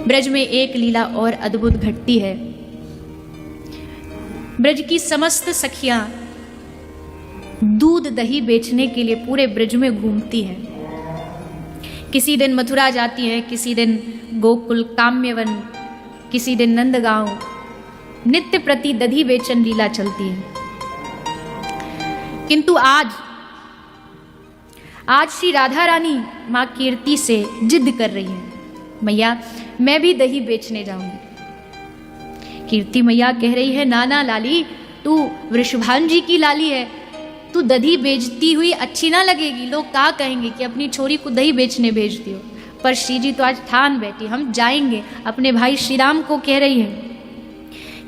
ब्रज में एक लीला और अद्भुत घटती है। ब्रज की समस्त सखियां दूध दही बेचने के लिए पूरे ब्रज में घूमती हैं। किसी दिन मथुरा जाती है, किसी दिन गोकुल काम्यवन, किसी दिन नंदगांव। नित्य प्रति दही बेचन लीला चलती है। किंतु आज श्री राधा रानी मां कीर्ति से जिद कर रही है, मैया मैं भी दही बेचने जाऊंगी। कीर्ति मैया कह रही है, नाना लाली, तू वृषभान जी की लाली है, तू दही बेचती हुई अच्छी ना लगेगी। लोग क्या कहेंगे कि अपनी छोरी को दही बेचने भेज दियो। पर श्री जी तो आज ठान बैठी, हम जाएंगे। अपने भाई श्री राम को कह रही है,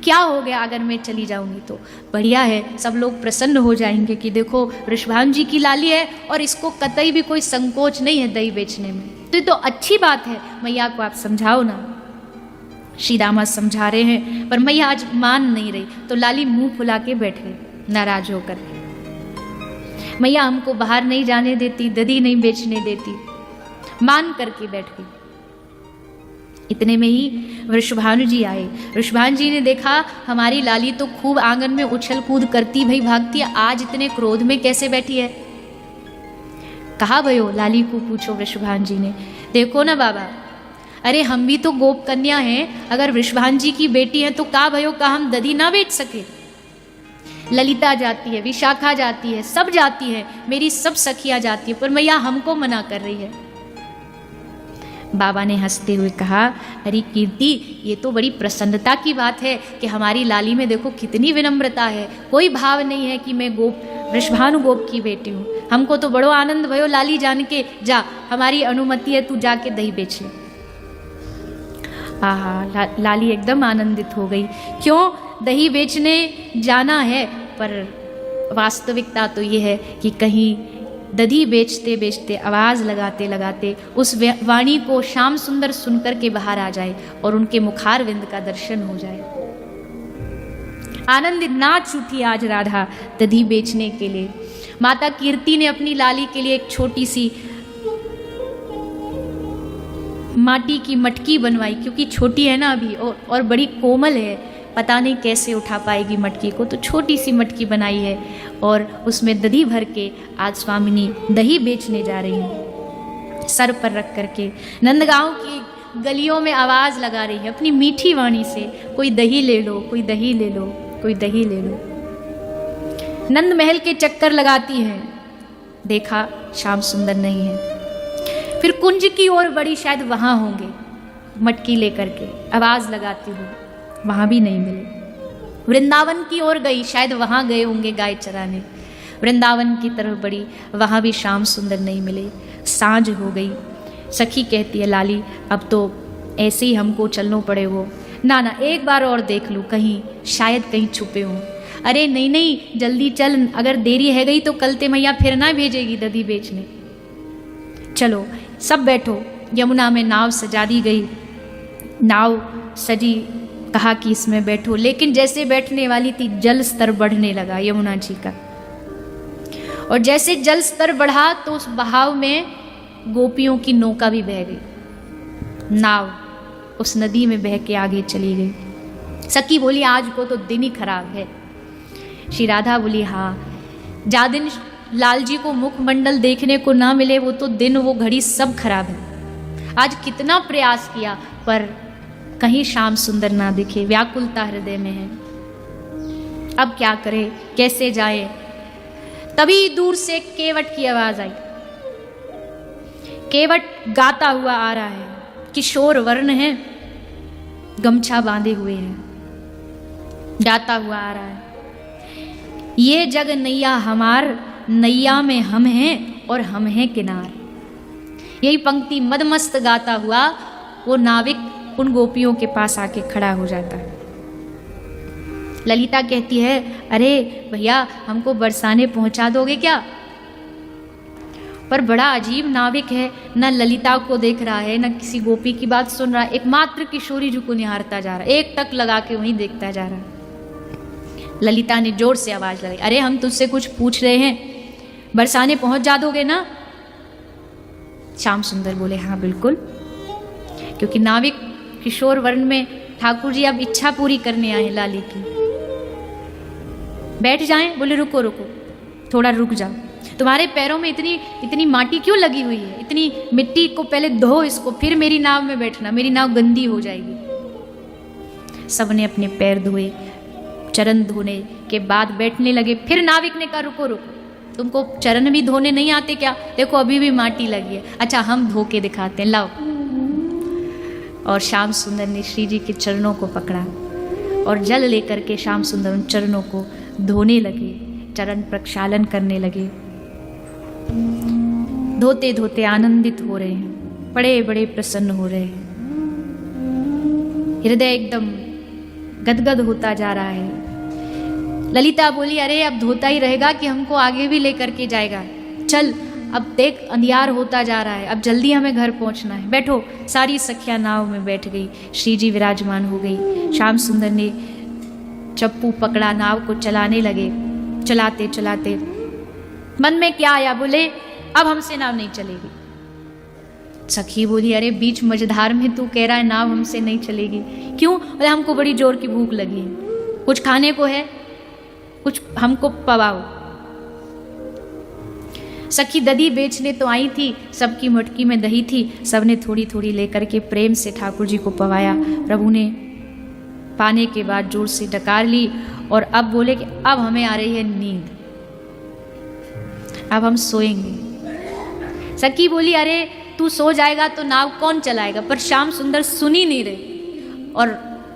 क्या हो गया अगर मैं चली जाऊंगी तो? बढ़िया है, सब लोग प्रसन्न हो जाएंगे कि देखो वृषभान जी की लाली है और इसको कतई भी कोई संकोच नहीं है दही बेचने में। तो ये तो अच्छी बात है, मैया को आप समझाओ ना। श्री रामा समझा रहे हैं पर मैया आज मान नहीं रही। तो लाली मुंह फुला के बैठ गई नाराज होकर। मैया हमको बाहर नहीं जाने देती, दही नहीं बेचने देती, मान करके बैठ गई। इतने में ही वृषभानु जी आए। वृषभानु जी ने देखा हमारी लाली तो खूब आंगन में उछल कूद करती भई भागती है, आज इतने क्रोध में कैसे बैठी है? कहा भयो लाली को पूछो। वृषभानु जी ने, देखो ना बाबा, अरे हम भी तो गोप कन्या हैं, अगर वृषभानु जी की बेटी है तो का भयो का हम दधी ना बेच सके? ललिता जाती है, विशाखा जाती है, सब जाती है, मेरी सब सखियां जाती है, पर मैया हमको मना कर रही है। बाबा ने हंसते हुए कहा, अरे कीर्ति, ये तो बड़ी प्रसन्नता की बात है कि हमारी लाली में देखो कितनी विनम्रता है, कोई भाव नहीं है कि मैं वृषभानु गोप की बेटी हूँ। हमको तो बड़ो आनंद भयो लाली जान के, जा हमारी अनुमति है, तू जाके दही बेच ले। लाली एकदम आनंदित हो गई। क्यों? दही बेचने जाना है, पर वास्तविकता तो ये है कि कहीं दधी बेचते बेचते, आवाज लगाते लगाते उस वाणी को श्याम सुंदर सुनकर के बाहर आ जाए और उनके मुखारविंद का दर्शन हो जाए। आनंदित नाच उठी आज राधा दधी बेचने के लिए। माता कीर्ति ने अपनी लाली के लिए एक छोटी सी माटी की मटकी बनवाई, क्योंकि छोटी है ना अभी और बड़ी कोमल है, पता नहीं कैसे उठा पाएगी मटकी को, तो छोटी सी मटकी बनाई है और उसमें दही भर के आज स्वामिनी दही बेचने जा रही हैं। सर पर रख करके नंदगांव की गलियों में आवाज लगा रही है अपनी मीठी वाणी से, कोई दही ले लो, कोई दही ले लो, कोई दही ले लो। नंद महल के चक्कर लगाती हैं, देखा श्याम सुंदर नहीं है। फिर कुंज की ओर बढ़ी, शायद वहां होंगे, मटकी लेकर के आवाज लगाती हुई, वहां भी नहीं मिले। वृंदावन की ओर गई, शायद वहां गए होंगे गाय चराने। वृंदावन की तरफ बढ़ी, वहां भी श्याम सुंदर नहीं मिले। सांझ हो गई। सखी कहती है, लाली अब तो ऐसे ही हमको चलना पड़े। वो ना ना, एक बार और देख लूँ, कहीं शायद कहीं छुपे हों। अरे नहीं नहीं, जल्दी चल, अगर देरी है गई तो कल ते मैया फिर ना भेजेगी दधी बेचने। चलो सब बैठो। यमुना में नाव सजा दी गई। नाव सजी, कहा कि इसमें बैठो, लेकिन जैसे बैठने वाली थी जल स्तर बढ़ने लगा यमुना जी का। और जैसे जल स्तर बढ़ा तो उस बहाव में गोपियों की नौका भी बह गई। नाव उस नदी में बह के आगे चली गई। सखी बोली, आज को तो दिन ही खराब है। श्री राधा बोली, हाँ, जा दिन लाल जी को मुखमंडल देखने को ना मिले, वो तो दिन, वो घड़ी सब खराब है। आज कितना प्रयास किया पर कहीं श्याम सुंदर ना दिखे, व्याकुलता हृदय में है। अब क्या करे, कैसे जाए? तभी दूर से केवट की आवाज आई। केवट गाता हुआ आ रहा है, किशोर वर्ण है, गमछा बांधे हुए है, गाता हुआ आ रहा है। ये जग नैया हमार, नैया में हम हैं और हम हैं किनार। यही पंक्ति मदमस्त गाता हुआ वो नाविक उन गोपियों के पास आके खड़ा हो जाता है। ललिता कहती है, अरे भैया हमको बरसाने पहुंचा दोगे क्या? पर बड़ा अजीब नाविक है, न ललिता को देख रहा है, न किसी गोपी की बात सुन रहा है, एकमात्र किशोरी जी को निहारता जा रहा है, एक टक लगा के वहीं देखता जा रहा है। ललिता ने जोर से आवाज लगाई, अरे हम तुझसे कुछ पूछ रहे हैं, बरसाने पहुंच जा दोगे ना? श्याम सुंदर बोले, हाँ बिल्कुल, क्योंकि नाविक किशोर वर्ण में ठाकुर जी अब इच्छा पूरी करने आए लाली की। बैठ जाएं, बोले रुको रुको, थोड़ा रुक जाओ, तुम्हारे पैरों में इतनी माटी क्यों लगी हुई है, इतनी मिट्टी को पहले धो इसको, फिर मेरी नाव में बैठना, मेरी नाव गंदी हो जाएगी। सबने अपने पैर धोए, चरण धोने के बाद बैठने लगे। फिर नाविक ने कहा रुको रुको, तुमको चरण भी धोने नहीं आते क्या? देखो अभी भी माटी लगी है। अच्छा हम धो के दिखाते हैं, लाओ। और श्याम सुंदर ने श्री जी के चरणों को पकड़ा और जल लेकर के श्याम सुंदर उन चरणों को धोने लगे, चरण प्रक्षालन करने लगे। धोते धोते आनंदित हो रहे हैं, बड़े बड़े प्रसन्न हो रहे हैं, हृदय एकदम गदगद होता जा रहा है। ललिता बोली अरे अब धोता ही रहेगा कि हमको आगे भी लेकर के जाएगा, चल अब देख अंधियार होता जा रहा है, अब जल्दी हमें घर पहुंचना है, बैठो। सारी सखियां नाव में बैठ गई, श्री जी विराजमान हो गई। श्याम सुंदर ने चप्पू पकड़ा, नाव को चलाने लगे। चलाते चलाते मन में क्या आया, बोले अब हमसे नाव नहीं चलेगी। सखी बोली अरे बीच मझधार में तू कह रहा है नाव हमसे नहीं चलेगी, क्यों? बोले हमको बड़ी जोर की भूख लगी है, कुछ खाने को है, कुछ हमको पवाओ। सखी दही बेचने तो आई थी, सबकी मटकी में दही थी, सबने थोड़ी थोड़ी लेकर के प्रेम से ठाकुर जी को पवाया। प्रभु ने पाने के बाद जोर से डकार ली और अब बोले कि अब हमें आ रही है नींद, अब हम सोएंगे। सखी बोली अरे तू सो जाएगा तो नाव कौन चलाएगा? पर श्याम सुंदर सुनी नहीं रहे और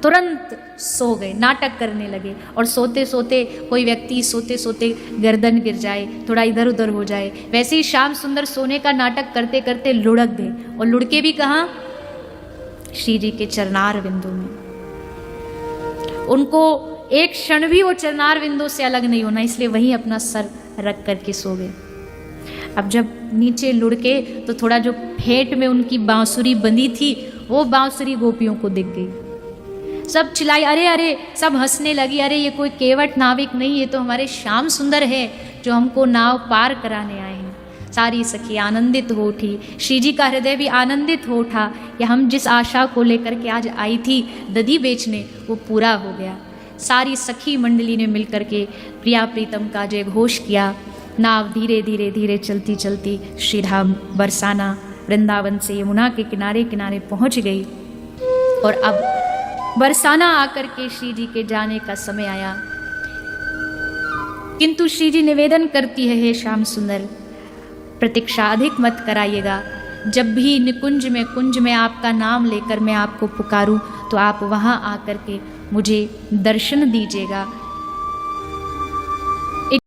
तुरंत सो गए, नाटक करने लगे। और सोते सोते कोई व्यक्ति सोते सोते गर्दन गिर जाए, थोड़ा इधर उधर हो जाए, वैसे ही श्याम सुंदर सोने का नाटक करते करते लुढ़क गए। और लुढ़के भी कहाँ? श्री जी के चरनार बिंदु में। उनको एक क्षण भी वो चरनार बिंदु से अलग नहीं होना, इसलिए वहीं अपना सर रख करके सो गए। अब जब नीचे लुढ़के तो थोड़ा जो फेंट में उनकी बांसुरी बंधी थी वो बांसुरी गोपियों को दिख गई। सब चिल्लाई अरे अरे, सब हंसने लगी, अरे ये कोई केवट नाविक नहीं, ये तो हमारे श्याम सुंदर है जो हमको नाव पार कराने आए हैं। सारी सखी आनंदित हो उठी, श्री जी का हृदय भी आनंदित हो उठा कि हम जिस आशा को लेकर के आज आई थी दधी बेचने वो पूरा हो गया। सारी सखी मंडली ने मिलकर के प्रिया प्रीतम का जय घोष किया। नाव धीरे धीरे धीरे चलती चलती श्रीधाम बरसाना वृंदावन से यमुना के किनारे किनारे पहुंच गई। और अब बरसाना आकर के श्री जी के जाने का समय आया, किंतु श्री जी निवेदन करती है हे श्याम सुंदर प्रतीक्षा अधिक मत कराइएगा, जब भी निकुंज में कुंज में आपका नाम लेकर मैं आपको पुकारूं तो आप वहां आकर के मुझे दर्शन दीजिएगा,